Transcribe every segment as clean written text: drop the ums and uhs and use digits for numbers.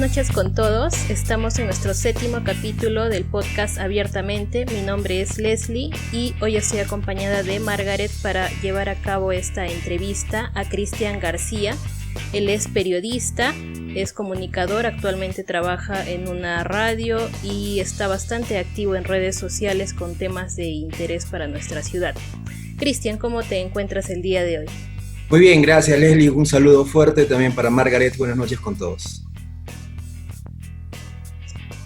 noches con todos. Estamos en nuestro 7º capítulo del podcast Abiertamente. Mi nombre es Leslie y hoy estoy acompañada de Margaret para llevar a cabo esta entrevista a Cristian García. Él es periodista, es comunicador, actualmente trabaja en una radio y está bastante activo en redes sociales con temas de interés para nuestra ciudad. Cristian, ¿cómo te encuentras el día de hoy? Muy bien, gracias Leslie, un saludo fuerte también para Margaret, buenas noches con todos.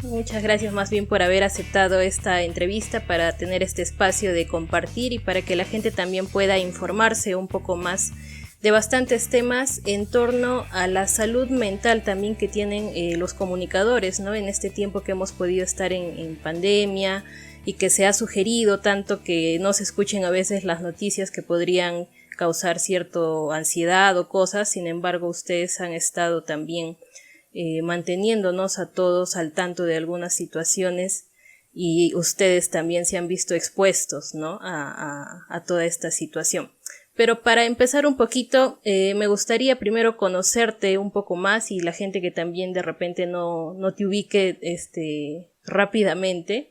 Muchas gracias más bien por haber aceptado esta entrevista para tener este espacio de compartir y para que la gente también pueda informarse un poco más de bastantes temas en torno a la salud mental también que tienen los comunicadores, ¿no? En este tiempo que hemos podido estar en pandemia y que se ha sugerido tanto que no se escuchen a veces las noticias que podrían causar cierta ansiedad o cosas. Sin embargo, ustedes han estado también manteniéndonos a todos al tanto de algunas situaciones y ustedes también se han visto expuestos, ¿no? a toda esta situación. Pero para empezar un poquito, me gustaría primero conocerte un poco más y la gente que también de repente no te ubique rápidamente.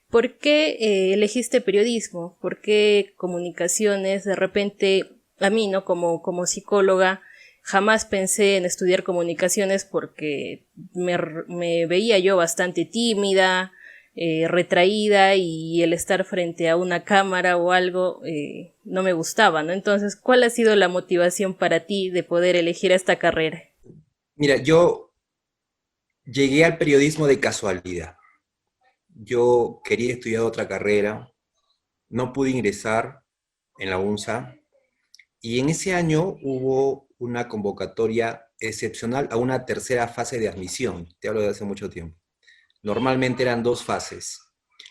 ¿Por qué elegiste periodismo? ¿Por qué comunicaciones? De repente, a mí, ¿no? Como psicóloga, jamás pensé en estudiar comunicaciones porque me veía yo bastante tímida, retraída, y el estar frente a una cámara o algo no me gustaba, ¿no? Entonces, ¿cuál ha sido la motivación para ti de poder elegir esta carrera? Mira, yo llegué al periodismo de casualidad. Yo quería estudiar otra carrera, no pude ingresar en la UNSA, y en ese año hubo una convocatoria excepcional a una tercera fase de admisión. Te hablo de hace mucho tiempo. Normalmente eran 2 fases,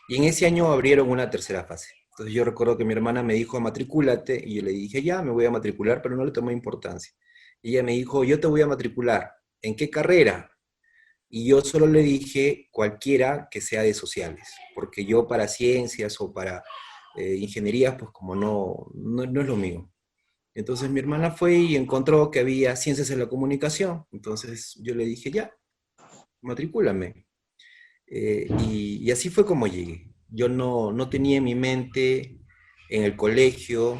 y en ese año abrieron una tercera fase. Entonces yo recuerdo que mi hermana me dijo, matricúlate, y yo le dije, ya, me voy a matricular, pero no le tomé importancia. Y ella me dijo, yo te voy a matricular. ¿En qué carrera? Y yo solo le dije cualquiera que sea de sociales, porque yo para ciencias o para ingenierías, pues como no es lo mío. Entonces mi hermana fue y encontró que había ciencias en la comunicación. Entonces yo le dije, ya, matricúlame. Y así fue como llegué. Yo no tenía en mi mente en el colegio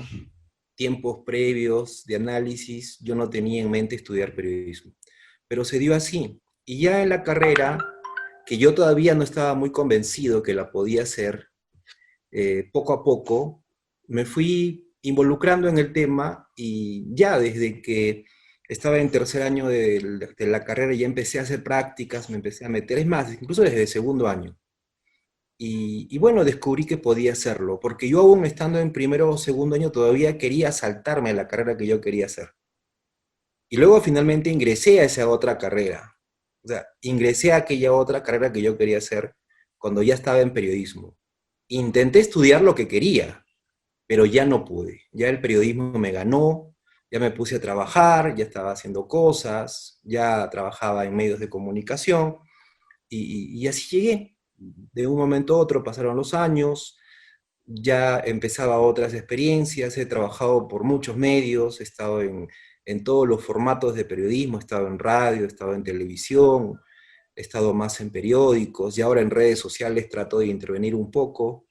tiempos previos de análisis, yo no tenía en mente estudiar periodismo. Pero se dio así. Y ya en la carrera, que yo todavía no estaba muy convencido que la podía hacer, poco a poco me fui involucrando en el tema y ya desde que estaba en tercer año de la carrera ya empecé a hacer prácticas, me empecé a meter, es más, incluso desde el segundo año. Y bueno, descubrí que podía hacerlo, porque yo aún estando en primero o segundo año todavía quería saltarme a la carrera que yo quería hacer. Y luego finalmente ingresé a esa otra carrera. O sea, ingresé a aquella otra carrera que yo quería hacer cuando ya estaba en periodismo. Intenté estudiar lo que quería, pero ya no pude. Ya el periodismo me ganó, ya me puse a trabajar, ya estaba haciendo cosas, ya trabajaba en medios de comunicación y así llegué. De un momento a otro pasaron los años, ya empezaba otras experiencias, he trabajado por muchos medios, he estado en todos los formatos de periodismo, he estado en radio, he estado en televisión, he estado más en periódicos, y ahora en redes sociales trato de intervenir un poco.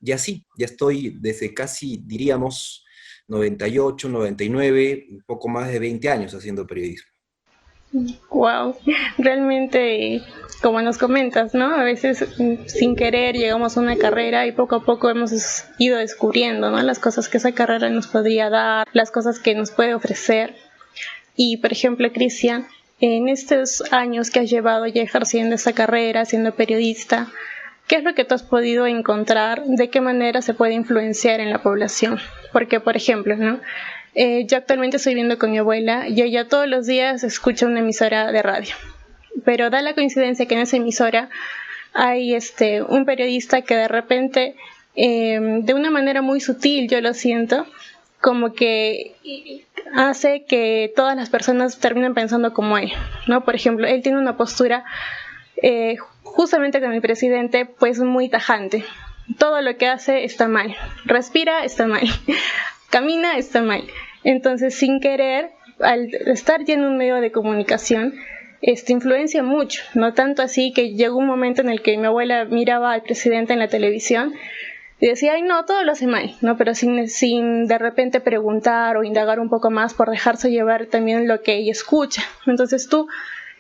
Y así, ya estoy desde casi, diríamos, 98, 99, un poco más de 20 años haciendo periodismo. Wow, realmente, como nos comentas, ¿no? A veces sin querer llegamos a una carrera y poco a poco hemos ido descubriendo, ¿no? Las cosas que esa carrera nos podría dar, las cosas que nos puede ofrecer. Y, por ejemplo, Cristian, en estos años que has llevado ya ejerciendo esa carrera, siendo periodista, ¿qué es lo que tú has podido encontrar? ¿De qué manera se puede influenciar en la población? Porque, por ejemplo, ¿no? Yo actualmente estoy viviendo con mi abuela y ella todos los días escucha una emisora de radio. Pero da la coincidencia que en esa emisora hay un periodista que de repente, de una manera muy sutil, yo lo siento, como que hace que todas las personas terminen pensando como él, ¿no? Por ejemplo, él tiene una postura justamente con el presidente, pues muy tajante. Todo lo que hace está mal. Respira, está mal. Camina, está mal. Entonces, sin querer, al estar ya en un medio de comunicación, influencia mucho, no tanto así que llegó un momento en el que mi abuela miraba al presidente en la televisión y decía, ay no, todo lo hace mal, ¿no? Pero sin de repente preguntar o indagar un poco más por dejarse llevar también lo que ella escucha. Entonces tú,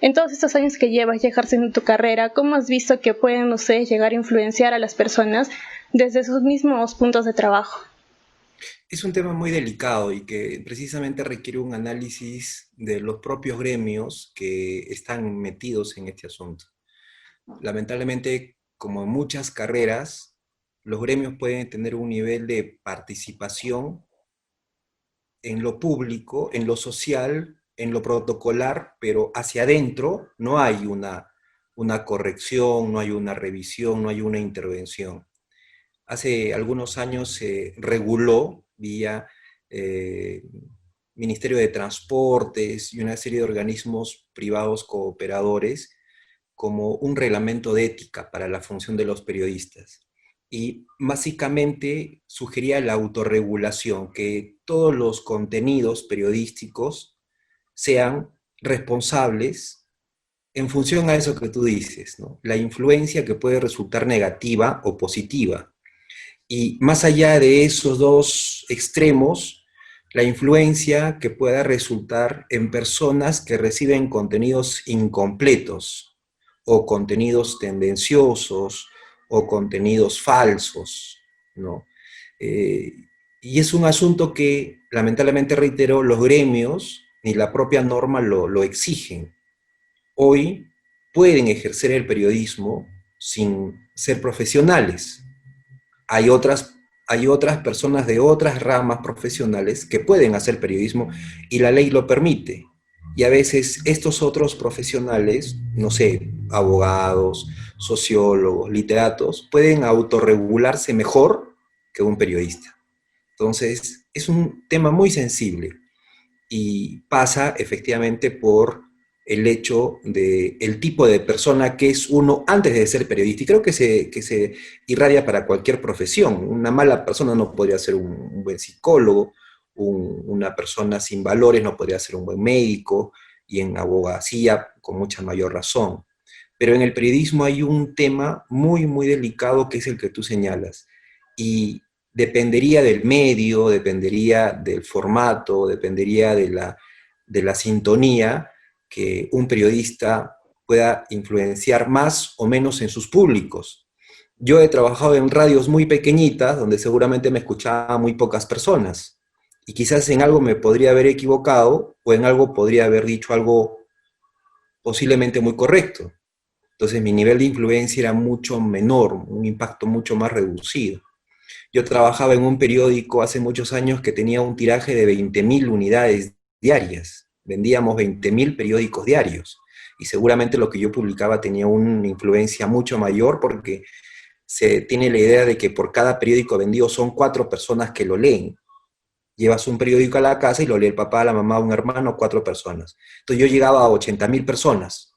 en todos estos años que llevas ya ejerciendo tu carrera, ¿cómo has visto que pueden ustedes llegar a influenciar a las personas desde sus mismos puntos de trabajo? Es un tema muy delicado y que precisamente requiere un análisis de los propios gremios que están metidos en este asunto. Lamentablemente, como en muchas carreras, los gremios pueden tener un nivel de participación en lo público, en lo social, en lo protocolar, pero hacia adentro no hay una corrección, no hay una revisión, no hay una intervención. Hace algunos años se reguló vía Ministerio de Transportes y una serie de organismos privados cooperadores como un reglamento de ética para la función de los periodistas. Y básicamente sugería la autorregulación, que todos los contenidos periodísticos sean responsables en función a eso que tú dices, ¿no? La influencia que puede resultar negativa o positiva. Y más allá de esos dos extremos, la influencia que pueda resultar en personas que reciben contenidos incompletos, o contenidos tendenciosos, o contenidos falsos, ¿no? Y es un asunto que, lamentablemente reitero, los gremios ni la propia norma lo exigen. Hoy pueden ejercer el periodismo sin ser profesionales. Hay otras personas de otras ramas profesionales que pueden hacer periodismo y la ley lo permite. Y a veces estos otros profesionales, no sé, abogados, sociólogos, literatos, pueden autorregularse mejor que un periodista. Entonces, es un tema muy sensible y pasa efectivamente por el hecho de el tipo de persona que es uno antes de ser periodista. Y creo que se irradia para cualquier profesión. Una mala persona no podría ser un buen psicólogo, una persona sin valores no podría ser un buen médico, y en abogacía con mucha mayor razón. Pero en el periodismo hay un tema muy, muy delicado que es el que tú señalas. Y dependería del medio, dependería del formato, dependería de la sintonía que un periodista pueda influenciar más o menos en sus públicos. Yo he trabajado en radios muy pequeñitas, donde seguramente me escuchaban muy pocas personas, y quizás en algo me podría haber equivocado, o en algo podría haber dicho algo posiblemente muy correcto. Entonces mi nivel de influencia era mucho menor, un impacto mucho más reducido. Yo trabajaba en un periódico hace muchos años que tenía un tiraje de 20.000 unidades diarias. Vendíamos 20.000 periódicos diarios. Y seguramente lo que yo publicaba tenía una influencia mucho mayor porque se tiene la idea de que por cada periódico vendido son 4 personas que lo leen. Llevas un periódico a la casa y lo lee el papá, la mamá, un hermano, 4 personas. Entonces yo llegaba a 80.000 personas.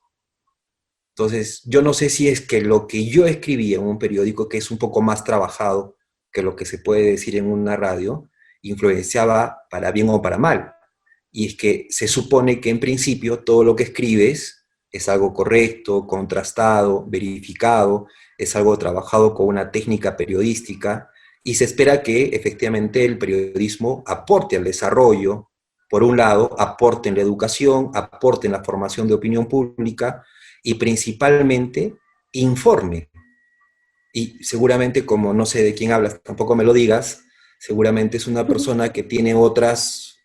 Entonces yo no sé si es que lo que yo escribía en un periódico, que es un poco más trabajado que lo que se puede decir en una radio, influenciaba para bien o para mal. Y es que se supone que en principio todo lo que escribes es algo correcto, contrastado, verificado, es algo trabajado con una técnica periodística, y se espera que efectivamente el periodismo aporte al desarrollo, por un lado, aporte en la educación, aporte en la formación de opinión pública, y principalmente informe. Y seguramente, como no sé de quién hablas, tampoco me lo digas, seguramente es una persona que tiene otras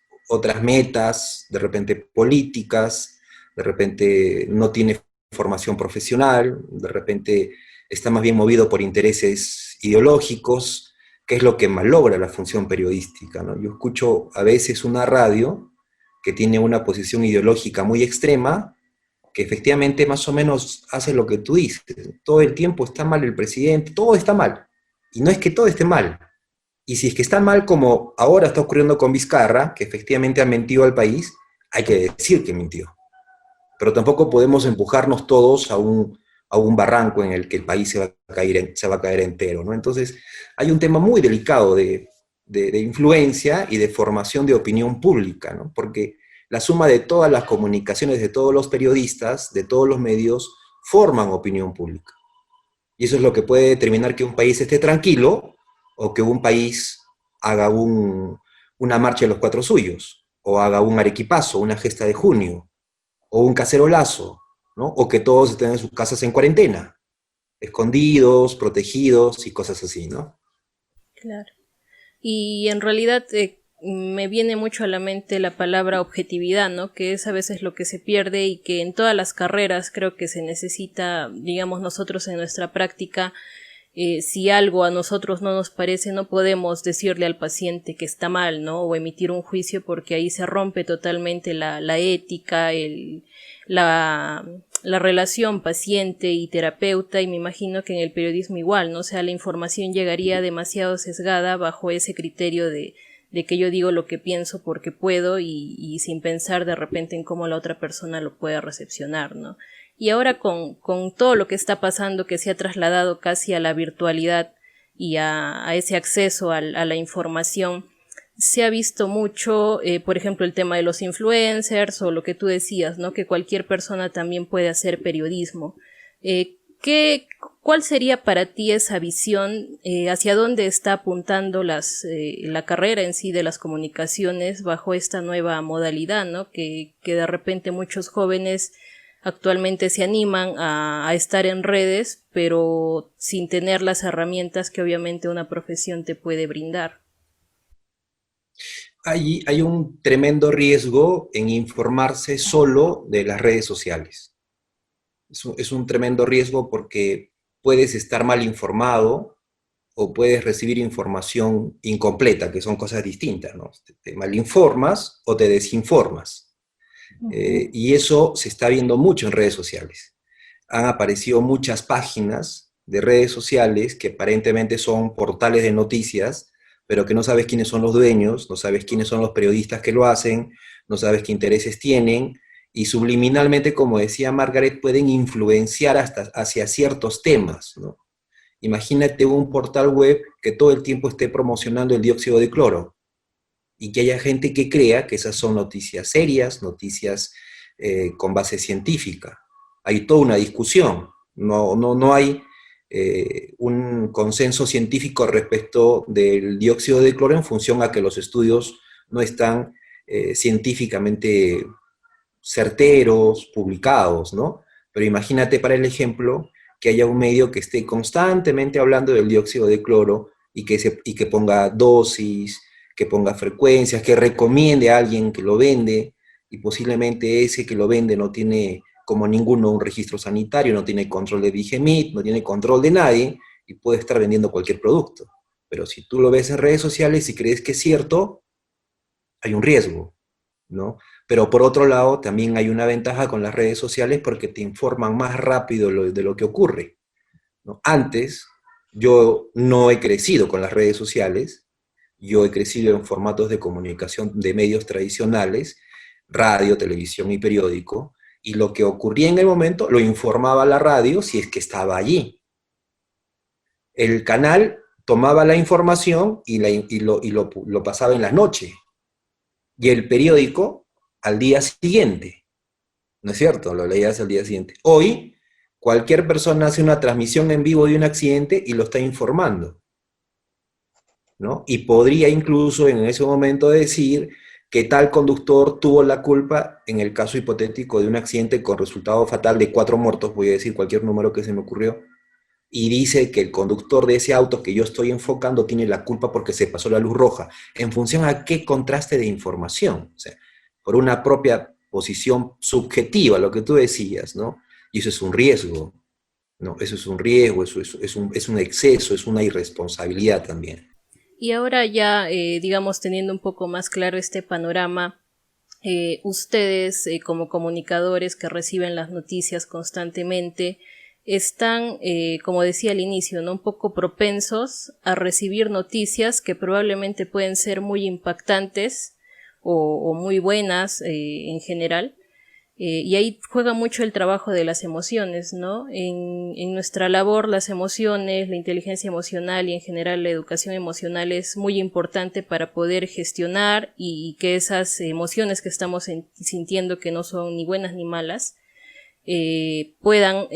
metas, de repente políticas, de repente no tiene formación profesional, de repente está más bien movido por intereses ideológicos, que es lo que malogra la función periodística, ¿no? Yo escucho a veces una radio que tiene una posición ideológica muy extrema, que efectivamente más o menos hace lo que tú dices. Todo el tiempo está mal el presidente, todo está mal. Y no es que todo esté mal. Y si es que está mal, como ahora está ocurriendo con Vizcarra, que efectivamente ha mentido al país, hay que decir que mintió. Pero tampoco podemos empujarnos todos a un barranco en el que el país se va a caer entero, ¿no? Entonces, hay un tema muy delicado de influencia y de formación de opinión pública, ¿no? Porque la suma de todas las comunicaciones de todos los periodistas, de todos los medios, forman opinión pública. Y eso es lo que puede determinar que un país esté tranquilo o que un país haga una marcha de los cuatro suyos, o haga un arequipazo, una gesta de junio, o un cacerolazo, ¿no? O que todos estén en sus casas en cuarentena, escondidos, protegidos y cosas así, ¿no? Claro. Y en realidad me viene mucho a la mente la palabra objetividad, ¿no? Que es a veces lo que se pierde y que en todas las carreras creo que se necesita, digamos nosotros en nuestra práctica, si algo a nosotros no nos parece, no podemos decirle al paciente que está mal, ¿no? O emitir un juicio porque ahí se rompe totalmente la ética, la relación paciente y terapeuta, y me imagino que en el periodismo igual, ¿no? O sea, la información llegaría demasiado sesgada bajo ese criterio de que yo digo lo que pienso porque puedo y sin pensar de repente en cómo la otra persona lo puede recepcionar, ¿no? Y ahora con todo lo que está pasando, que se ha trasladado casi a la virtualidad y a ese acceso a la información, se ha visto mucho, por ejemplo, el tema de los influencers o lo que tú decías, ¿no? Que cualquier persona también puede hacer periodismo. ¿Cuál sería para ti esa visión? ¿Hacia dónde está apuntando la carrera en sí de las comunicaciones bajo esta nueva modalidad, ¿no? Que de repente muchos jóvenes actualmente se animan a estar en redes, pero sin tener las herramientas que obviamente una profesión te puede brindar. Hay un tremendo riesgo en informarse solo de las redes sociales. Es un tremendo riesgo porque puedes estar mal informado o puedes recibir información incompleta, que son cosas distintas, ¿no? Te malinformas o te desinformas. Y eso se está viendo mucho en redes sociales. Han aparecido muchas páginas de redes sociales que aparentemente son portales de noticias, pero que no sabes quiénes son los dueños, no sabes quiénes son los periodistas que lo hacen, no sabes qué intereses tienen, y subliminalmente, como decía Margaret, pueden influenciar hasta hacia ciertos temas, ¿no? Imagínate un portal web que todo el tiempo esté promocionando el dióxido de cloro y que haya gente que crea que esas son noticias serias, noticias con base científica. Hay toda una discusión, no hay un consenso científico respecto del dióxido de cloro en función a que los estudios no están científicamente certeros, publicados, ¿no? Pero imagínate para el ejemplo que haya un medio que esté constantemente hablando del dióxido de cloro y que ponga dosis, que ponga frecuencias, que recomiende a alguien que lo vende, y posiblemente ese que lo vende no tiene como ninguno un registro sanitario, no tiene control de Digemit, no tiene control de nadie, y puede estar vendiendo cualquier producto. Pero si tú lo ves en redes sociales y crees que es cierto, hay un riesgo, ¿no? Pero por otro lado, también hay una ventaja con las redes sociales porque te informan más rápido de lo que ocurre, ¿no? Antes, yo no he crecido con las redes sociales, yo he crecido en formatos de comunicación de medios tradicionales, radio, televisión y periódico, y lo que ocurría en el momento lo informaba la radio si es que estaba allí. El canal tomaba la información lo pasaba en la noche, y el periódico al día siguiente, ¿no es cierto? Lo leías al día siguiente. Hoy, cualquier persona hace una transmisión en vivo de un accidente y lo está informando, ¿no? Y podría incluso en ese momento decir que tal conductor tuvo la culpa en el caso hipotético de un accidente con resultado fatal de 4 muertos, voy a decir cualquier número que se me ocurrió, y dice que el conductor de ese auto que yo estoy enfocando tiene la culpa porque se pasó la luz roja. ¿En función a qué contraste de información? O sea, por una propia posición subjetiva, lo que tú decías, ¿no? Y eso es un riesgo, ¿no? Eso es un riesgo, es un exceso, es una irresponsabilidad también. Y ahora ya, digamos, teniendo un poco más claro este panorama, ustedes como comunicadores que reciben las noticias constantemente, están, como decía al inicio, ¿no? Un poco propensos a recibir noticias que probablemente pueden ser muy impactantes o muy buenas en general, Y ahí juega mucho el trabajo de las emociones, ¿no? En nuestra labor, las emociones, la inteligencia emocional y en general la educación emocional es muy importante para poder gestionar y que esas emociones que estamos sintiendo, que no son ni buenas ni malas, puedan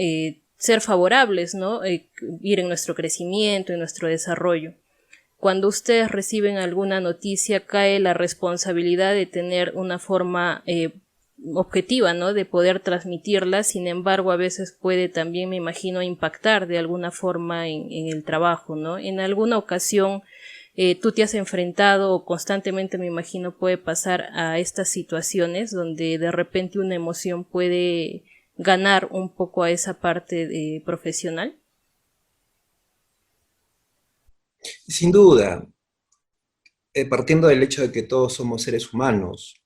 ser favorables, ¿no? Ir en nuestro crecimiento, en nuestro desarrollo. Cuando ustedes reciben alguna noticia, cae la responsabilidad de tener una forma objetiva, ¿no? De poder transmitirla. Sin embargo, a veces puede también, me imagino, impactar de alguna forma en el trabajo, ¿no? En alguna ocasión tú te has enfrentado o constantemente, me imagino, puede pasar a estas situaciones donde de repente una emoción puede ganar un poco a esa parte profesional. Sin duda, partiendo del hecho de que todos somos seres humanos,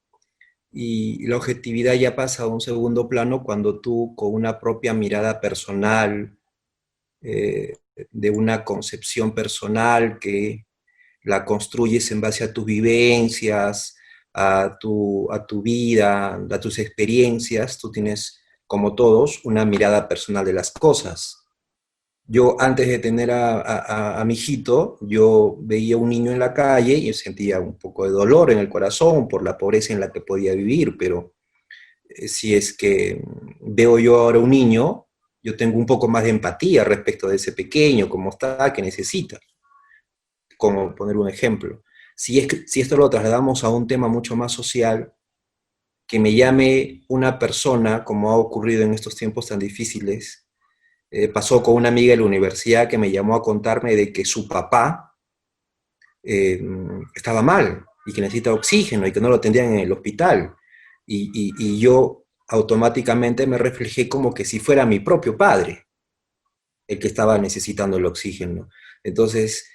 y la objetividad ya pasa a un segundo plano cuando tú, con una propia mirada personal, de una concepción personal que la construyes en base a tus vivencias, a tu vida, a tus experiencias, tú tienes, como todos, una mirada personal de las cosas. Yo, antes de tener a mi hijito, yo veía un niño en la calle y sentía un poco de dolor en el corazón por la pobreza en la que podía vivir, pero si es que veo yo ahora un niño, yo tengo un poco más de empatía respecto de ese pequeño, cómo está, qué necesita, como poner un ejemplo. Si esto lo trasladamos a un tema mucho más social, que me llame una persona, como ha ocurrido en estos tiempos tan difíciles. Pasó con una amiga de la universidad que me llamó a contarme de que su papá estaba mal y que necesita oxígeno y que no lo tendrían en el hospital. Y yo automáticamente me reflejé como que si fuera mi propio padre el que estaba necesitando el oxígeno. Entonces,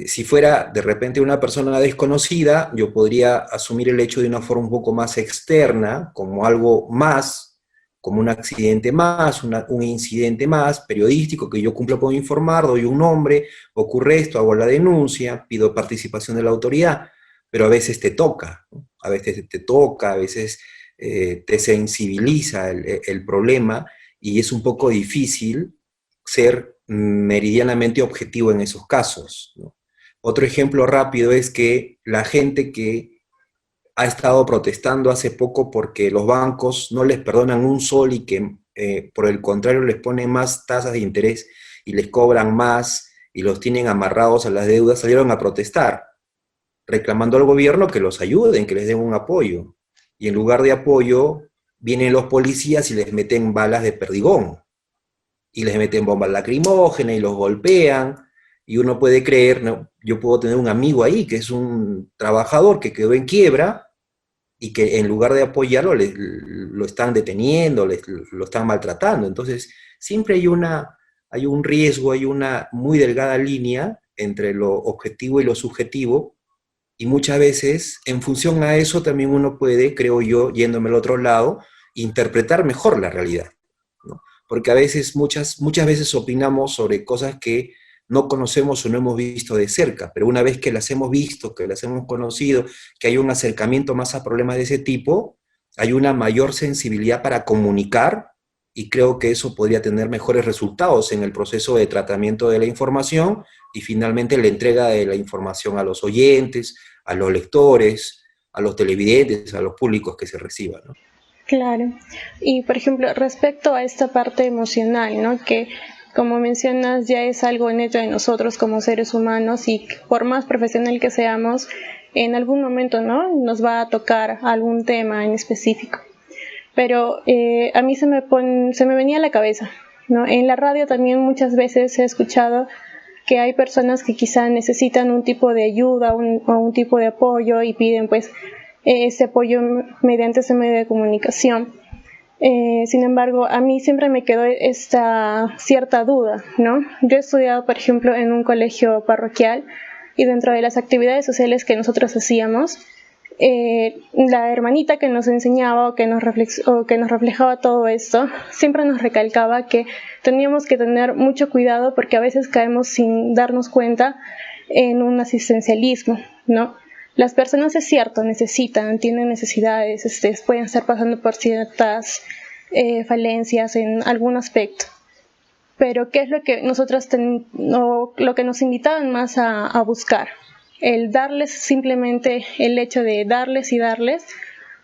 si fuera de repente una persona desconocida, yo podría asumir el hecho de una forma un poco más externa, como algo más, como un accidente más, un incidente más periodístico que yo cumplo con informar, doy un nombre, ocurre esto, hago la denuncia, pido participación de la autoridad, pero a veces te toca, ¿no? A veces te toca, a veces te sensibiliza el problema y es un poco difícil ser meridianamente objetivo en esos casos, ¿no? Otro ejemplo rápido es que la gente que ha estado protestando hace poco porque los bancos no les perdonan un sol y que por el contrario les ponen más tasas de interés y les cobran más y los tienen amarrados a las deudas, salieron a protestar, reclamando al gobierno que los ayuden, que les den un apoyo. Y en lugar de apoyo, vienen los policías y les meten balas de perdigón y les meten bombas lacrimógenas y los golpean, y uno puede creer, ¿no? Yo puedo tener un amigo ahí que es un trabajador que quedó en quiebra y que en lugar de apoyarlo lo están deteniendo, lo están maltratando. Entonces, siempre hay un riesgo, hay una muy delgada línea entre lo objetivo y lo subjetivo, y muchas veces, en función a eso, también uno puede, creo yo, yéndome al otro lado, interpretar mejor la realidad, ¿no? Porque a veces, muchas veces opinamos sobre cosas que no conocemos o no hemos visto de cerca, pero una vez que las hemos visto, que las hemos conocido, que hay un acercamiento más a problemas de ese tipo, hay una mayor sensibilidad para comunicar, y creo que eso podría tener mejores resultados en el proceso de tratamiento de la información y finalmente la entrega de la información a los oyentes, a los lectores, a los televidentes, a los públicos que se reciban, ¿no? Claro. Y por ejemplo, respecto a esta parte emocional, ¿no? Que como mencionas ya es algo neto de nosotros como seres humanos y por más profesional que seamos, en algún momento, ¿no? Nos va a tocar algún tema en específico. Pero a mí se me venía a la cabeza, ¿no? En la radio también muchas veces he escuchado que hay personas que quizá necesitan un tipo de ayuda o un tipo de apoyo y piden pues ese apoyo mediante ese medio de comunicación. Sin embargo, a mí siempre me quedó esta cierta duda, ¿no? Yo he estudiado, por ejemplo, en un colegio parroquial y dentro de las actividades sociales que nosotros hacíamos, la hermanita que nos enseñaba o que nos reflejaba todo esto, siempre nos recalcaba que teníamos que tener mucho cuidado porque a veces caemos sin darnos cuenta en un asistencialismo, ¿no? las personas, es cierto, tienen necesidades, pueden estar pasando por ciertas falencias en algún aspecto. Pero ¿qué es lo que lo que nos invitaban más a buscar? El darles, simplemente el hecho de darles y darles,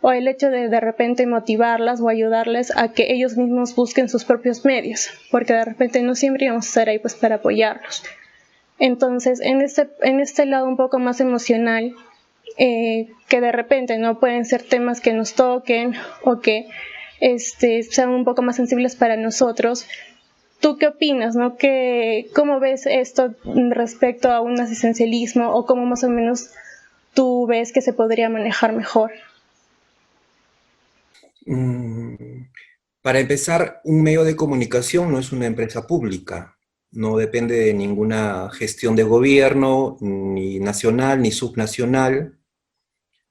o el hecho de repente motivarlas o ayudarles a que ellos mismos busquen sus propios medios, porque de repente no siempre íbamos a estar ahí pues para apoyarlos. Entonces, en este lado un poco más emocional, que de repente no pueden ser temas que nos toquen o que sean un poco más sensibles para nosotros. ¿Tú qué opinas, no? ¿Cómo ves esto respecto a un asistencialismo, o cómo más o menos tú ves que se podría manejar mejor? Para empezar, un medio de comunicación no es una empresa pública, no depende de ninguna gestión de gobierno, ni nacional ni subnacional,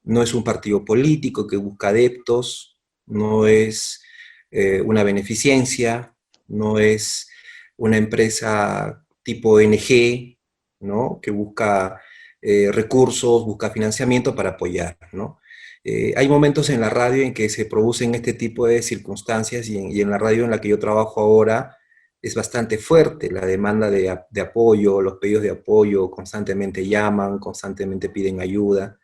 no es un partido político que busca adeptos, no es una beneficencia, no es una empresa tipo ONG, ¿no? Que busca recursos, busca financiamiento para apoyar, ¿no? Hay momentos en la radio en que se producen este tipo de circunstancias, y en la radio en la que yo trabajo ahora es bastante fuerte la demanda de apoyo, los pedidos de apoyo constantemente llaman, constantemente piden ayuda.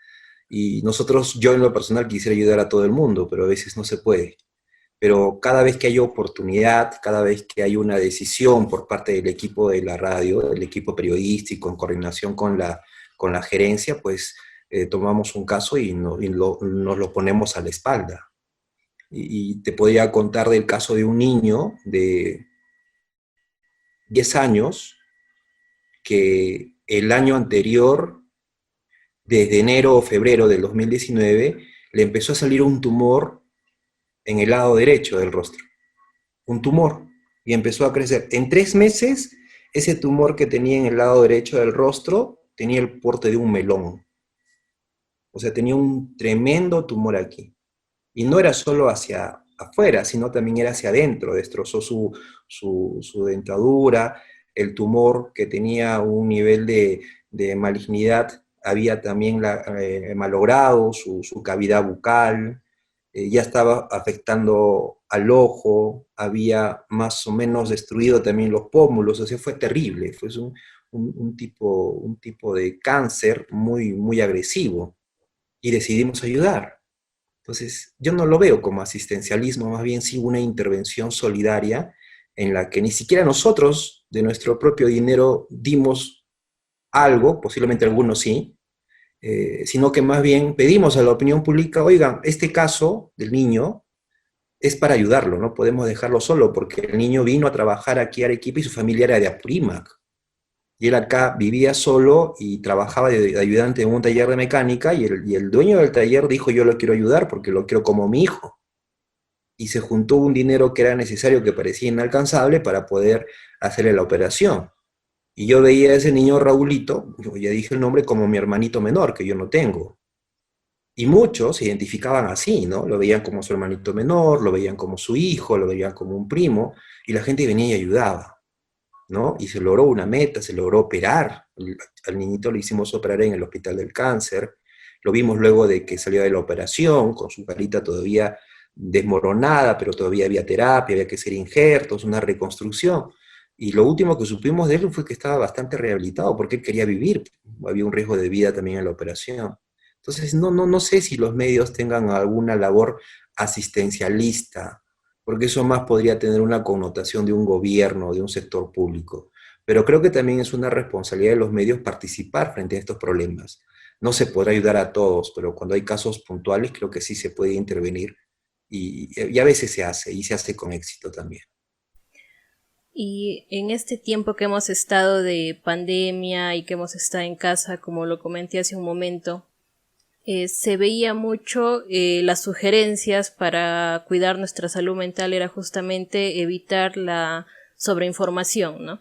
Y nosotros, yo en lo personal quisiera ayudar a todo el mundo, pero a veces no se puede. Pero cada vez que hay oportunidad, cada vez que hay una decisión por parte del equipo de la radio, el equipo periodístico, en coordinación con la gerencia, pues tomamos un caso y nos lo ponemos a la espalda. Y te podría contar del caso de un niño de 10 años que el año anterior, desde enero o febrero del 2019, le empezó a salir un tumor en el lado derecho del rostro. Un tumor. Y empezó a crecer. En 3 meses, ese tumor que tenía en el lado derecho del rostro tenía el porte de un melón. O sea, tenía un tremendo tumor aquí. Y no era solo hacia afuera, sino también era hacia adentro. Destrozó su dentadura. El tumor, que tenía un nivel de malignidad, había también malogrado su cavidad bucal. Ya estaba afectando al ojo, había más o menos destruido también los pómulos. O sea, fue terrible. Fue un tipo de cáncer muy, muy agresivo, y decidimos ayudar. Entonces, yo no lo veo como asistencialismo, más bien sí una intervención solidaria en la que ni siquiera nosotros de nuestro propio dinero dimos algo, posiblemente algunos sí, sino que más bien pedimos a la opinión pública: oigan, este caso del niño es para ayudarlo, no podemos dejarlo solo, porque el niño vino a trabajar aquí a Arequipa y su familia era de Apurímac. Y él acá vivía solo y trabajaba de ayudante en un taller de mecánica, y el dueño del taller dijo: yo lo quiero ayudar porque lo quiero como mi hijo. Y se juntó un dinero que era necesario, que parecía inalcanzable, para poder hacerle la operación. Y yo veía a ese niño Raulito, yo ya dije el nombre, como mi hermanito menor, que yo no tengo. Y muchos se identificaban así, ¿no? Lo veían como su hermanito menor, lo veían como su hijo, lo veían como un primo, y la gente venía y ayudaba, ¿no? Y se logró una meta, se logró operar. Al niñito lo hicimos operar en el Hospital del Cáncer. Lo vimos luego de que salió de la operación, con su carita todavía desmoronada, pero todavía había terapia, había que hacer injertos, una reconstrucción. Y lo último que supimos de él fue que estaba bastante rehabilitado, porque él quería vivir. Había un riesgo de vida también en la operación. Entonces, no sé si los medios tengan alguna labor asistencialista, porque eso más podría tener una connotación de un gobierno, de un sector público. Pero creo que también es una responsabilidad de los medios participar frente a estos problemas. No se podrá ayudar a todos, pero cuando hay casos puntuales creo que sí se puede intervenir, y a veces se hace, y se hace con éxito también. Y en este tiempo que hemos estado de pandemia y que hemos estado en casa, como lo comenté hace un momento, se veía mucho las sugerencias para cuidar nuestra salud mental era justamente evitar la sobreinformación, ¿no?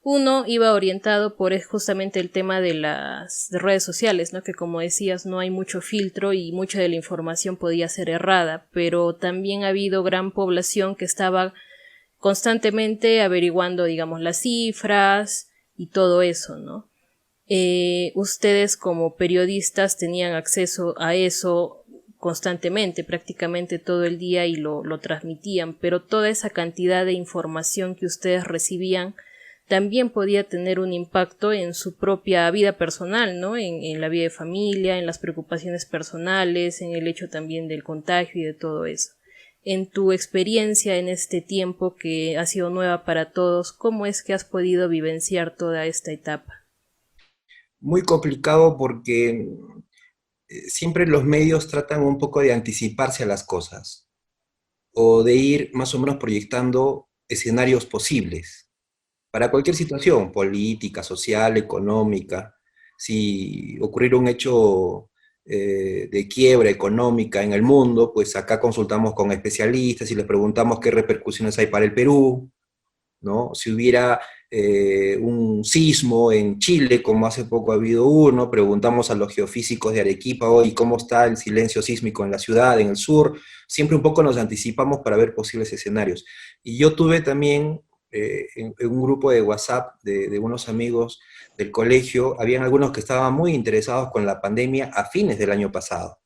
Uno iba orientado por justamente el tema de las redes sociales, ¿no? Que como decías, no hay mucho filtro y mucha de la información podía ser errada, pero también ha habido gran población que estaba constantemente averiguando, digamos, las cifras y todo eso, ¿no? Ustedes como periodistas tenían acceso a eso constantemente, prácticamente todo el día y lo transmitían, pero toda esa cantidad de información que ustedes recibían también podía tener un impacto en su propia vida personal, ¿no? En la vida de familia, en las preocupaciones personales, en el hecho también del contagio y de todo eso. En tu experiencia en este tiempo que ha sido nueva para todos, ¿cómo es que has podido vivenciar toda esta etapa? Muy complicado porque siempre los medios tratan un poco de anticiparse a las cosas o de ir más o menos proyectando escenarios posibles para cualquier situación, política, social, económica. Si ocurriera un hecho de quiebra económica en el mundo, pues acá consultamos con especialistas y les preguntamos qué repercusiones hay para el Perú, ¿no? Si hubiera un sismo en Chile, como hace poco ha habido uno, preguntamos a los geofísicos de Arequipa hoy cómo está el silencio sísmico en la ciudad, en el sur, siempre un poco nos anticipamos para ver posibles escenarios. Y yo tuve también en un grupo de WhatsApp de unos amigos del colegio, habían algunos que estaban muy interesados con la pandemia a fines del año pasado,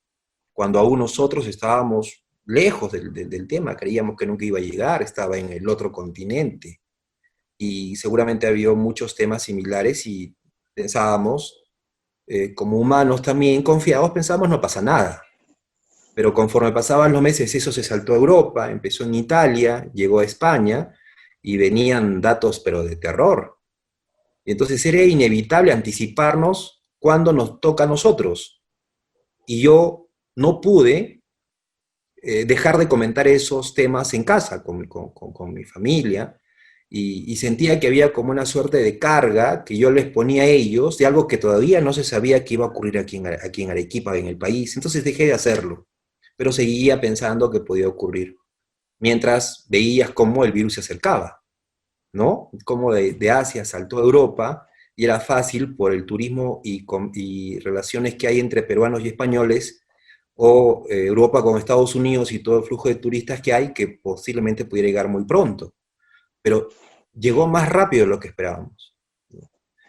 cuando aún nosotros estábamos lejos del tema, creíamos que nunca iba a llegar, estaba en el otro continente y seguramente había muchos temas similares y pensábamos, como humanos también confiados, pensábamos no pasa nada. Pero conforme pasaban los meses eso se saltó a Europa, empezó en Italia, llegó a España y venían datos pero de terror. Y entonces era inevitable anticiparnos cuando nos toca a nosotros. Y yo no pude dejar de comentar esos temas en casa con mi familia, y sentía que había como una suerte de carga que yo les ponía a ellos de algo que todavía no se sabía que iba a ocurrir aquí en Arequipa, en el país. Entonces dejé de hacerlo, pero seguía pensando que podía ocurrir, mientras veías cómo el virus se acercaba, ¿no? Cómo de Asia saltó a Europa, y era fácil por el turismo y relaciones que hay entre peruanos y españoles, o Europa con Estados Unidos y todo el flujo de turistas que hay, que posiblemente pudiera llegar muy pronto. Pero llegó más rápido de lo que esperábamos.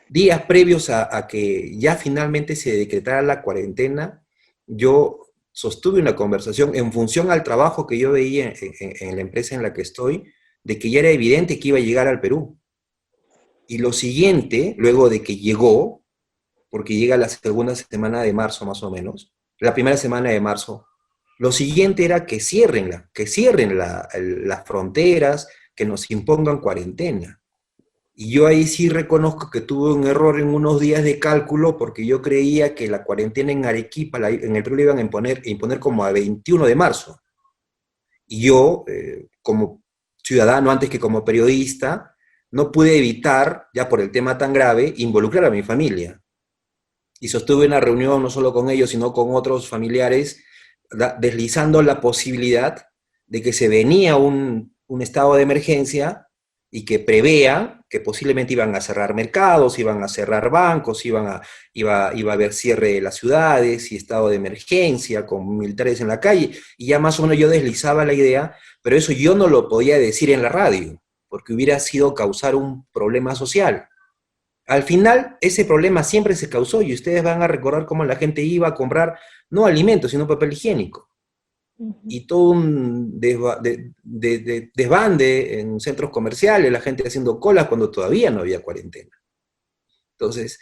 Días previos a que ya finalmente se decretara la cuarentena, yo sostuve una conversación en función al trabajo que yo veía en la empresa en la que estoy, de que ya era evidente que iba a llegar al Perú. Y lo siguiente, luego de que llegó, porque llega la segunda semana de marzo más o menos, la primera semana de marzo, lo siguiente era que cierren las fronteras, que nos impongan cuarentena. Y yo ahí sí reconozco que tuve un error en unos días de cálculo, porque yo creía que la cuarentena en Arequipa, en el Perú, la iban a imponer como a 21 de marzo. Y yo, como ciudadano antes que como periodista, no pude evitar, ya por el tema tan grave, involucrar a mi familia. Y sostuve una reunión no solo con ellos, sino con otros familiares, deslizando la posibilidad de que se venía un estado de emergencia y que prevea que posiblemente iban a cerrar mercados, iban a cerrar bancos, iba a haber cierre de las ciudades y estado de emergencia con militares en la calle, y ya más o menos yo deslizaba la idea, pero eso yo no lo podía decir en la radio, porque hubiera sido causar un problema social. Al final, ese problema siempre se causó, y ustedes van a recordar cómo la gente iba a comprar no alimentos, sino papel higiénico. Y todo un desbande en centros comerciales, la gente haciendo colas cuando todavía no había cuarentena. Entonces,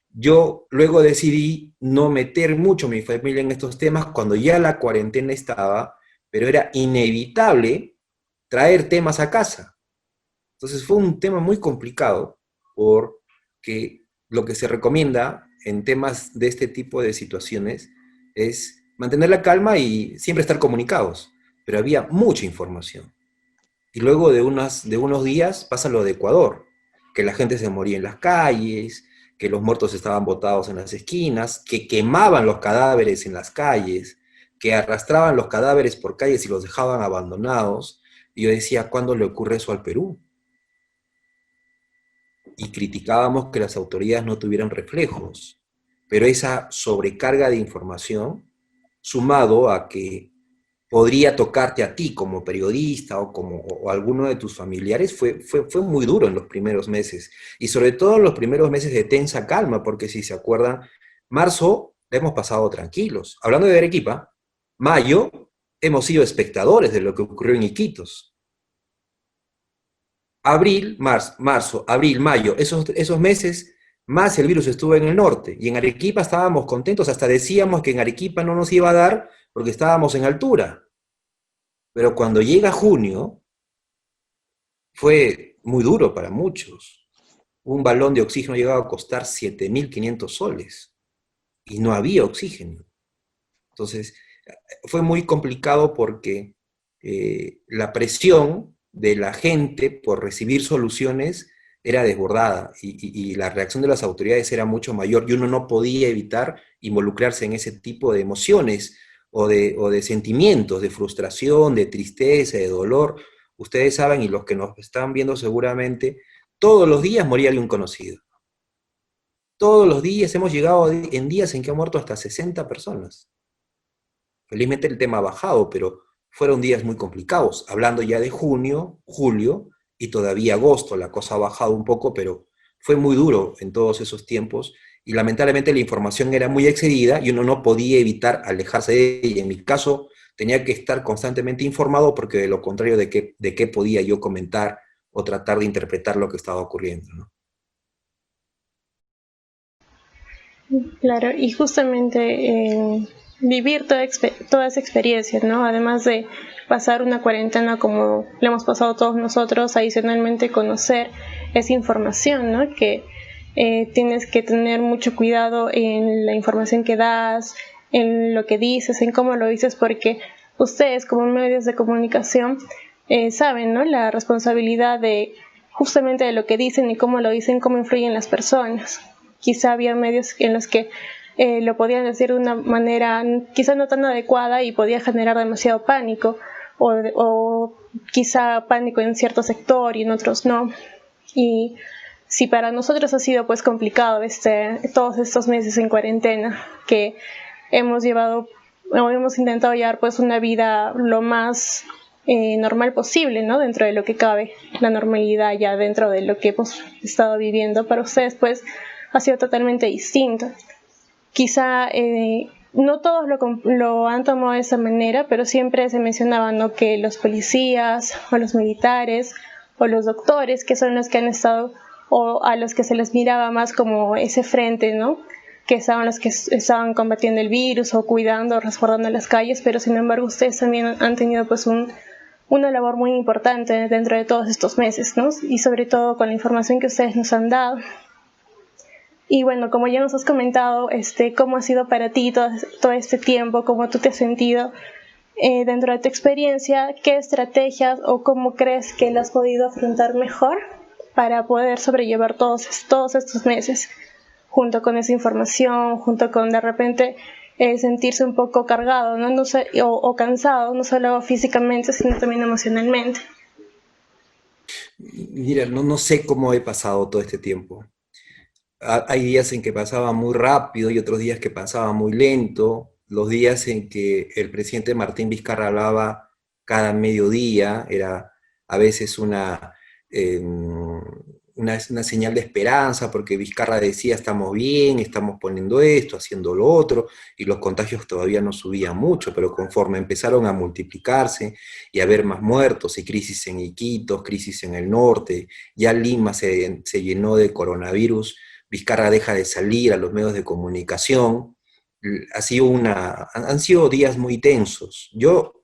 yo luego decidí no meter mucho a mi familia en estos temas cuando ya la cuarentena estaba, pero era inevitable traer temas a casa. Entonces fue un tema muy complicado, porque lo que se recomienda en temas de este tipo de situaciones es mantener la calma y siempre estar comunicados, pero había mucha información. Y luego de unos días pasa lo de Ecuador, que la gente se moría en las calles, que los muertos estaban botados en las esquinas, que quemaban los cadáveres en las calles, que arrastraban los cadáveres por calles y los dejaban abandonados. Y yo decía, ¿cuándo le ocurre eso al Perú? Y criticábamos que las autoridades no tuvieran reflejos, pero esa sobrecarga de información, sumado a que podría tocarte a ti como periodista o alguno de tus familiares, fue muy duro en los primeros meses. Y sobre todo en los primeros meses de tensa calma, porque si se acuerdan, marzo la hemos pasado tranquilos. Hablando de Arequipa, mayo hemos sido espectadores de lo que ocurrió en Iquitos. Abril, marzo, abril, mayo, esos meses más el virus estuvo en el norte. Y en Arequipa estábamos contentos, hasta decíamos que en Arequipa no nos iba a dar porque estábamos en altura. Pero cuando llega junio, fue muy duro para muchos. Un balón de oxígeno llegaba a costar 7.500 soles y no había oxígeno. Entonces, fue muy complicado porque la presión de la gente por recibir soluciones era desbordada y la reacción de las autoridades era mucho mayor y uno no podía evitar involucrarse en ese tipo de emociones o de sentimientos, de frustración, de tristeza, de dolor. Ustedes saben, y los que nos están viendo seguramente, todos los días moría alguien conocido. Todos los días hemos llegado en días en que han muerto hasta 60 personas. Felizmente el tema ha bajado, pero fueron días muy complicados. Hablando ya de junio, julio y todavía agosto, la cosa ha bajado un poco, pero fue muy duro en todos esos tiempos y lamentablemente la información era muy excedida y uno no podía evitar alejarse de ella. En mi caso, tenía que estar constantemente informado porque de lo contrario, ¿de qué podía yo comentar o tratar de interpretar lo que estaba ocurriendo, ¿no? Claro, y justamente vivir toda esa experiencia, ¿no? Además de pasar una cuarentena como le hemos pasado todos nosotros, adicionalmente conocer esa información, ¿no? Que tienes que tener mucho cuidado en la información que das, en lo que dices, en cómo lo dices, porque ustedes como medios de comunicación saben, ¿no? La responsabilidad de justamente de lo que dicen y cómo lo dicen, cómo influyen las personas. Quizá había medios en los que lo podían decir de una manera quizá no tan adecuada y podía generar demasiado pánico o quizá pánico en cierto sector y en otros no. Y si para nosotros ha sido pues complicado todos estos meses en cuarentena que hemos intentado llevar pues una vida lo más normal posible, ¿no? Dentro de lo que cabe, la normalidad ya dentro de lo que hemos estado viviendo, para ustedes pues ha sido totalmente distinto. Quizá no todos lo han tomado de esa manera, pero siempre se mencionaba, ¿no? Que los policías o los militares o los doctores, que son los que han estado o a los que se les miraba más como ese frente, ¿no? Que estaban los que estaban combatiendo el virus o cuidando, resguardando las calles, pero sin embargo ustedes también han tenido pues una labor muy importante dentro de todos estos meses, ¿no? Y sobre todo con la información que ustedes nos han dado. Y bueno, como ya nos has comentado, cómo ha sido para ti todo este tiempo, cómo tú te has sentido dentro de tu experiencia, qué estrategias o cómo crees que lo has podido afrontar mejor para poder sobrellevar todos estos meses, junto con esa información, junto con de repente sentirse un poco cargado, ¿no? No sé, o cansado, no solo físicamente, sino también emocionalmente. Mira, no sé cómo he pasado todo este tiempo. Hay días en que pasaba muy rápido y otros días que pasaba muy lento. Los días en que el presidente Martín Vizcarra hablaba cada mediodía era a veces una señal de esperanza, porque Vizcarra decía estamos bien, estamos poniendo esto, haciendo lo otro, y los contagios todavía no subían mucho, pero conforme empezaron a multiplicarse y a haber más muertos y crisis en Iquitos, crisis en el norte, ya Lima se llenó de coronavirus, Vizcarra deja de salir a los medios de comunicación. Han sido días muy tensos. Yo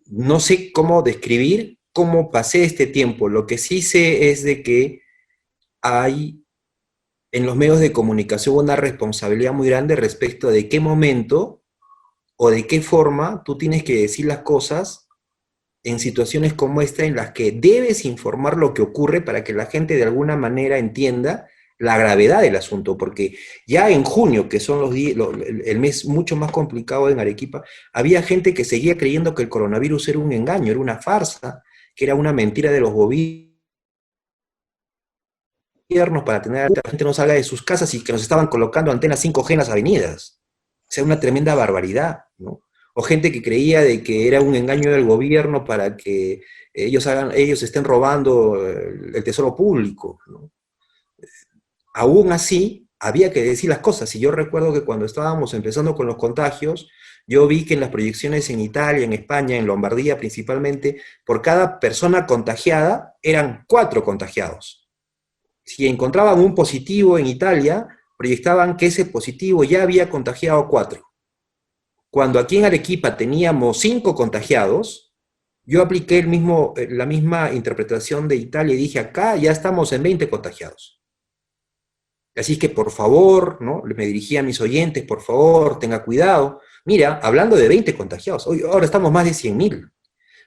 no sé cómo describir cómo pasé este tiempo. Lo que sí sé es de que hay en los medios de comunicación una responsabilidad muy grande respecto de qué momento o de qué forma tú tienes que decir las cosas en situaciones como esta en las que debes informar lo que ocurre para que la gente de alguna manera entienda la gravedad del asunto, porque ya en junio, que son el mes mucho más complicado en Arequipa, había gente que seguía creyendo que el coronavirus era un engaño, era una farsa, que era una mentira de los gobiernos para tener a la gente no salga de sus casas y que nos estaban colocando antenas 5G en las avenidas. O sea, una tremenda barbaridad, ¿no? o gente que creía de que era un engaño del gobierno para que ellos estén robando el tesoro público, ¿no? Aún así, había que decir las cosas. Y yo recuerdo que cuando estábamos empezando con los contagios, yo vi que en las proyecciones en Italia, en España, en Lombardía principalmente, por cada persona contagiada, eran 4 contagiados. Si encontraban un positivo en Italia, proyectaban que ese positivo ya había contagiado 4. Cuando aquí en Arequipa teníamos 5 contagiados, yo apliqué la misma interpretación de Italia y dije, acá ya estamos en 20 contagiados. Así que por favor, ¿no? Me dirigí a mis oyentes, por favor, tenga cuidado. Mira, hablando de 20 contagiados, hoy, ahora estamos más de 100.000.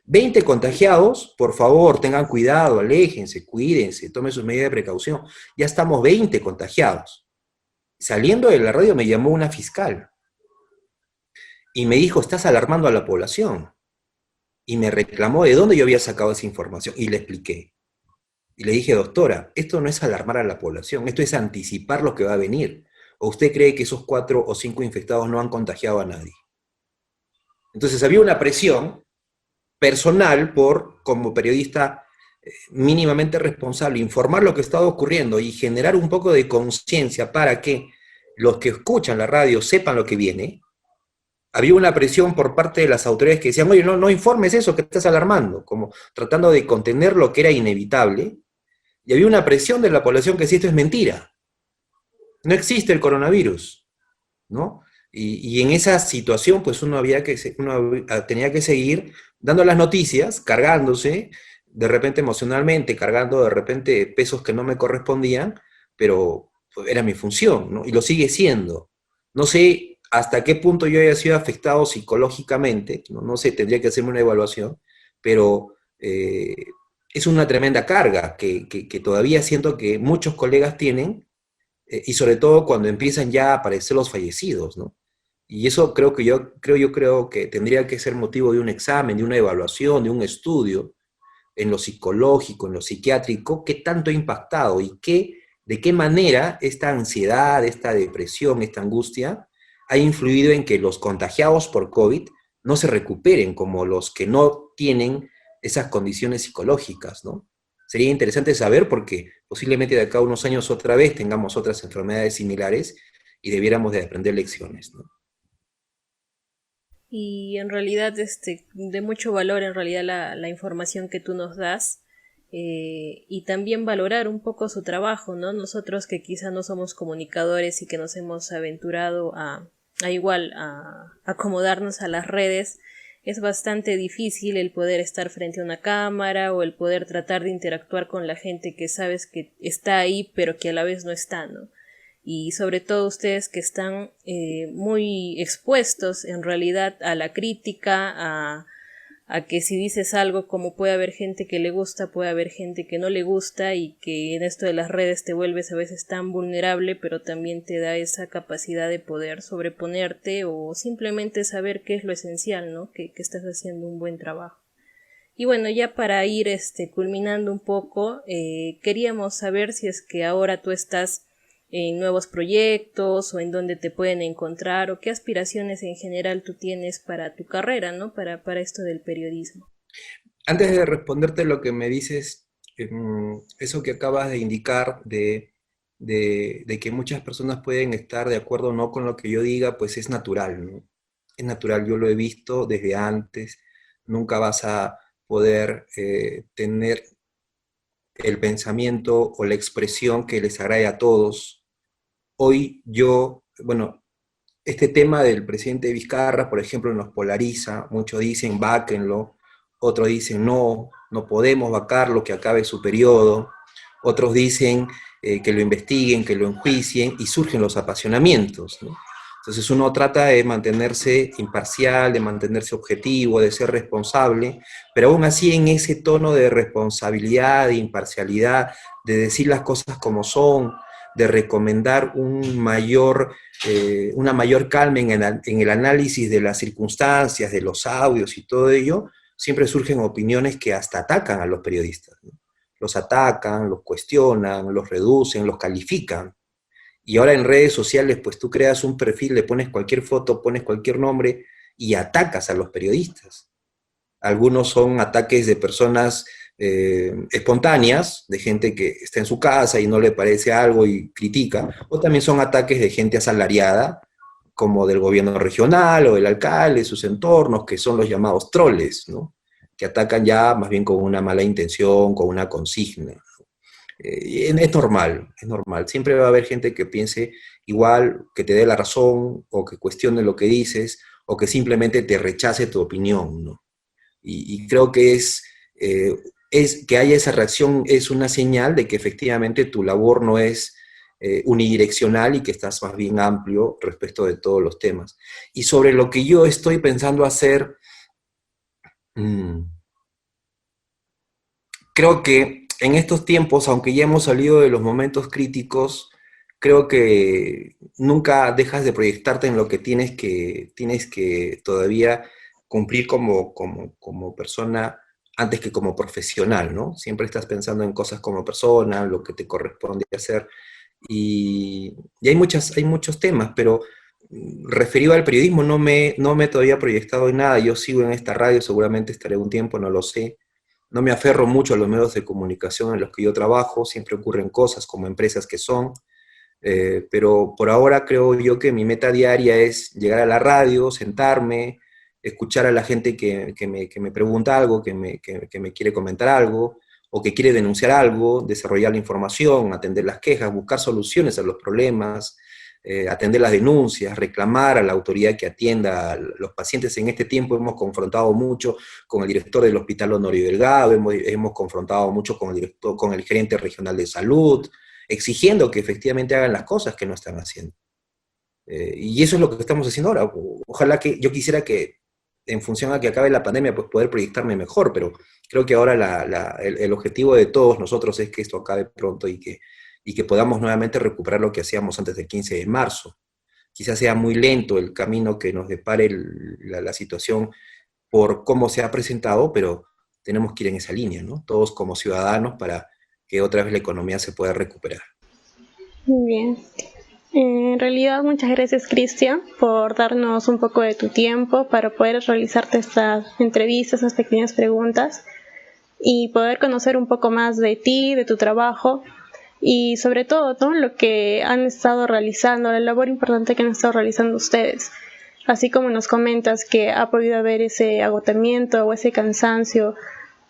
20 contagiados, por favor, tengan cuidado, aléjense, cuídense, tomen sus medidas de precaución. Ya estamos 20 contagiados. Saliendo de la radio me llamó una fiscal y me dijo, estás alarmando a la población. Y me reclamó de dónde yo había sacado esa información y le expliqué. Y le dije, doctora, esto no es alarmar a la población, esto es anticipar lo que va a venir. ¿O usted cree que esos 4 o 5 infectados no han contagiado a nadie? Entonces había una presión personal por, como periodista mínimamente responsable, informar lo que estaba ocurriendo y generar un poco de conciencia para que los que escuchan la radio sepan lo que viene. Había una presión por parte de las autoridades que decían, oye, no informes eso, que estás alarmando, como tratando de contener lo que era inevitable. Y había una presión de la población que decía, esto es mentira. No existe el coronavirus, ¿no? Y en esa situación, pues uno tenía que seguir dando las noticias, cargándose, de repente emocionalmente, cargando de repente pesos que no me correspondían, pero pues, era mi función, ¿no? Y lo sigue siendo. No sé hasta qué punto yo haya sido afectado psicológicamente, no sé, tendría que hacerme una evaluación, pero es una tremenda carga que todavía siento que muchos colegas tienen, y sobre todo cuando empiezan ya a aparecer los fallecidos, ¿no? Y eso creo que tendría que ser motivo de un examen, de una evaluación, de un estudio en lo psicológico, en lo psiquiátrico, qué tanto ha impactado y de qué manera esta ansiedad, esta depresión, esta angustia ha influido en que los contagiados por COVID no se recuperen como los que no tienen esas condiciones psicológicas, ¿no? Sería interesante saber porque posiblemente de acá a unos años otra vez tengamos otras enfermedades similares y debiéramos de aprender lecciones, ¿no? Y en realidad de mucho valor en realidad la información que tú nos das, y también valorar un poco su trabajo, ¿no? Nosotros que quizá no somos comunicadores y que nos hemos aventurado a acomodarnos a las redes, es bastante difícil el poder estar frente a una cámara o el poder tratar de interactuar con la gente que sabes que está ahí pero que a la vez no está, ¿no? Y sobre todo ustedes que están muy expuestos en realidad a la crítica, a que si dices algo, como puede haber gente que le gusta, puede haber gente que no le gusta, y que en esto de las redes te vuelves a veces tan vulnerable, pero también te da esa capacidad de poder sobreponerte o simplemente saber qué es lo esencial, ¿no? Que estás haciendo un buen trabajo. Y bueno, ya para ir culminando un poco, queríamos saber si es que ahora tú estás en nuevos proyectos o en dónde te pueden encontrar o qué aspiraciones en general tú tienes para tu carrera, ¿no? Para esto del periodismo. Antes de responderte lo que me dices, eso que acabas de indicar de que muchas personas pueden estar de acuerdo o no con lo que yo diga, pues es natural, ¿no? Es natural, yo lo he visto desde antes, nunca vas a poder tener el pensamiento o la expresión que les agrade a todos. Hoy este tema del presidente Vizcarra, por ejemplo, nos polariza, muchos dicen váquenlo, otros dicen no podemos vacarlo, que acabe su periodo, otros dicen que lo investiguen, que lo enjuicien, y surgen los apasionamientos, ¿no? Entonces uno trata de mantenerse imparcial, de mantenerse objetivo, de ser responsable, pero aún así en ese tono de responsabilidad, de imparcialidad, de decir las cosas como son, de recomendar una mayor calma en el análisis de las circunstancias, de los audios y todo ello, siempre surgen opiniones que hasta atacan a los periodistas, ¿no? Los atacan, los cuestionan, los reducen, los califican. Y ahora en redes sociales, pues tú creas un perfil, le pones cualquier foto, pones cualquier nombre, y atacas a los periodistas. Algunos son ataques de personas espontáneas, de gente que está en su casa y no le parece algo y critica, o también son ataques de gente asalariada, como del gobierno regional o del alcalde, sus entornos, que son los llamados troles, ¿no? Que atacan ya más bien con una mala intención, con una consigna. Es normal. Siempre va a haber gente que piense igual, que te dé la razón, o que cuestione lo que dices, o que simplemente te rechace tu opinión, ¿no? Y creo que es que haya esa reacción es una señal de que efectivamente tu labor no es unidireccional y que estás más bien amplio respecto de todos los temas. Y sobre lo que yo estoy pensando hacer, creo que en estos tiempos, aunque ya hemos salido de los momentos críticos, creo que nunca dejas de proyectarte en lo que tienes que todavía cumplir como persona antes que como profesional, ¿no? Siempre estás pensando en cosas como persona, lo que te corresponde hacer, y hay muchos temas, pero referido al periodismo no me he todavía proyectado en nada. Yo sigo en esta radio, seguramente estaré un tiempo, no lo sé. No me aferro mucho a los medios de comunicación en los que yo trabajo, siempre ocurren cosas como empresas que son, pero por ahora creo yo que mi meta diaria es llegar a la radio, sentarme, escuchar a la gente que me pregunta algo, que me quiere comentar algo, o que quiere denunciar algo, desarrollar la información, atender las quejas, buscar soluciones a los problemas, atender las denuncias, reclamar a la autoridad que atienda a los pacientes. En este tiempo hemos confrontado mucho con el director del Hospital Honorio Delgado, hemos confrontado mucho con el gerente regional de salud, exigiendo que efectivamente hagan las cosas que no están haciendo. Y eso es lo que estamos haciendo ahora. Ojalá que, yo quisiera que, en función a que acabe la pandemia, pues poder proyectarme mejor, pero creo que ahora el objetivo de todos nosotros es que esto acabe pronto y que podamos nuevamente recuperar lo que hacíamos antes del 15 de marzo. Quizás sea muy lento el camino que nos depare la situación por cómo se ha presentado, pero tenemos que ir en esa línea, ¿no? Todos como ciudadanos, para que otra vez la economía se pueda recuperar. Muy bien. En realidad, muchas gracias, Cristian, por darnos un poco de tu tiempo para poder realizarte estas entrevistas, estas pequeñas preguntas, y poder conocer un poco más de ti, de tu trabajo, y sobre todo, ¿no?, lo que han estado realizando, la labor importante que han estado realizando ustedes. Así como nos comentas que ha podido haber ese agotamiento o ese cansancio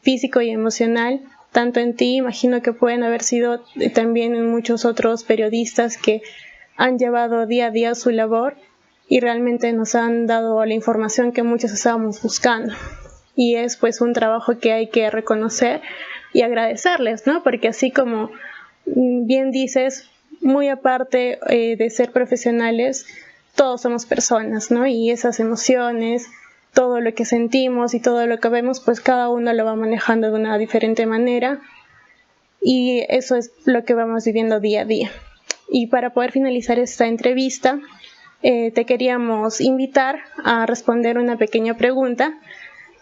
físico y emocional, tanto en ti, imagino que pueden haber sido también en muchos otros periodistas que han llevado día a día su labor y realmente nos han dado la información que muchos estábamos buscando. Y es pues un trabajo que hay que reconocer y agradecerles, ¿no? Porque así como bien dices, muy aparte de ser profesionales, todos somos personas, ¿no? Y esas emociones, todo lo que sentimos y todo lo que vemos, pues cada uno lo va manejando de una diferente manera, y eso es lo que vamos viviendo día a día. Y para poder finalizar esta entrevista, te queríamos invitar a responder una pequeña pregunta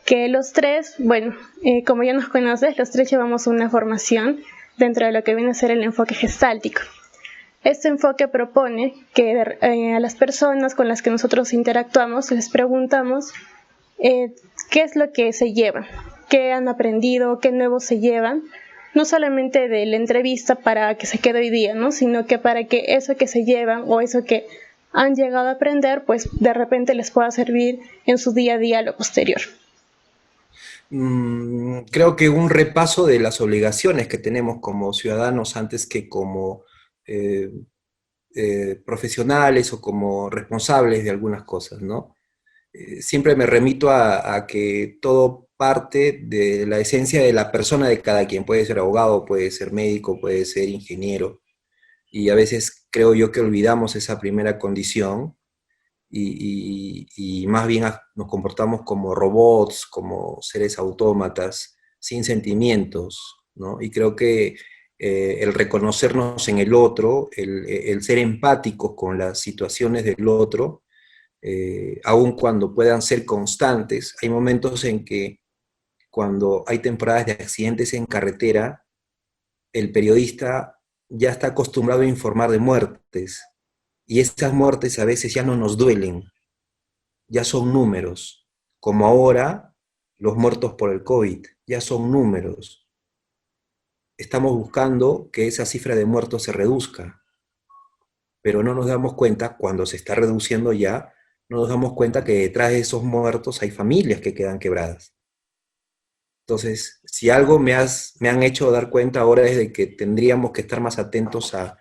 que los tres, bueno, como ya nos conoces, los tres llevamos una formación dentro de lo que viene a ser el enfoque gestáltico. Este enfoque propone que a las personas con las que nosotros interactuamos les preguntamos qué es lo que se llevan, qué han aprendido, qué nuevo se llevan, no solamente de la entrevista para que se quede hoy día, ¿no?, sino que para que eso que se llevan o eso que han llegado a aprender, pues de repente les pueda servir en su día a día a lo posterior. Creo que un repaso de las obligaciones que tenemos como ciudadanos antes que como profesionales o como responsables de algunas cosas, ¿no? Siempre me remito a que todo parte de la esencia de la persona de cada quien. Puede ser abogado, puede ser médico, puede ser ingeniero, y a veces creo yo que olvidamos esa primera condición y más bien nos comportamos como robots, como seres autómatas, sin sentimientos, ¿no? Y creo que el reconocernos en el otro, el ser empáticos con las situaciones del otro, aun cuando puedan ser constantes, hay momentos en que cuando hay temporadas de accidentes en carretera, el periodista ya está acostumbrado a informar de muertes, y estas muertes a veces ya no nos duelen, ya son números, como ahora los muertos por el COVID, ya son números. Estamos buscando que esa cifra de muertos se reduzca, pero no nos damos cuenta, cuando se está reduciendo ya, no nos damos cuenta que detrás de esos muertos hay familias que quedan quebradas. Entonces, si algo me han hecho dar cuenta ahora es de que tendríamos que estar más atentos a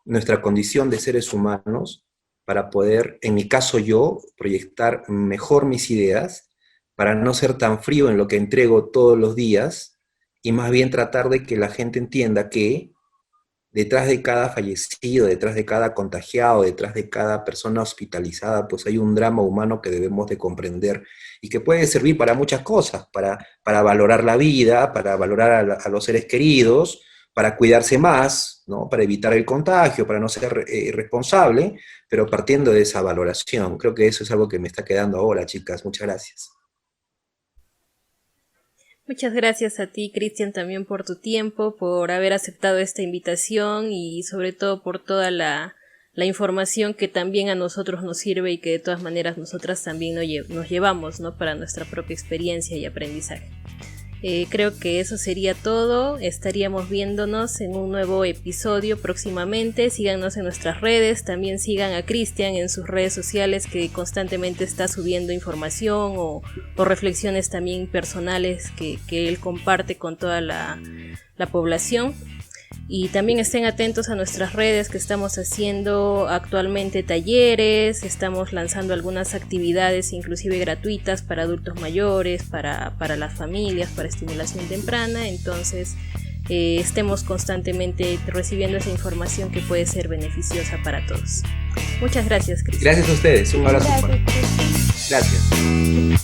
nuestra condición de seres humanos para poder, en mi caso yo, proyectar mejor mis ideas, para no ser tan frío en lo que entrego todos los días, y más bien tratar de que la gente entienda que detrás de cada fallecido, detrás de cada contagiado, detrás de cada persona hospitalizada, pues hay un drama humano que debemos de comprender y que puede servir para muchas cosas, para valorar la vida, para valorar a los seres queridos, para cuidarse más, ¿no? Para evitar el contagio, para no ser irresponsable, pero partiendo de esa valoración. Creo que eso es algo que me está quedando ahora, chicas. Muchas gracias. Muchas gracias a ti, Cristian, también por tu tiempo, por haber aceptado esta invitación y sobre todo por toda la información que también a nosotros nos sirve y que de todas maneras nosotras también nos llevamos, ¿no? Para nuestra propia experiencia y aprendizaje. Creo que eso sería todo. Estaríamos viéndonos en un nuevo episodio próximamente. Síganos en nuestras redes. También sigan a Cristian en sus redes sociales, que constantemente está subiendo información o reflexiones también personales que él comparte con toda la población. Y también estén atentos a nuestras redes, que estamos haciendo actualmente talleres, estamos lanzando algunas actividades inclusive gratuitas para adultos mayores, para las familias, para estimulación temprana. Entonces estemos constantemente recibiendo esa información que puede ser beneficiosa para todos. Muchas gracias, Cristian. Gracias a ustedes, un abrazo. Gracias.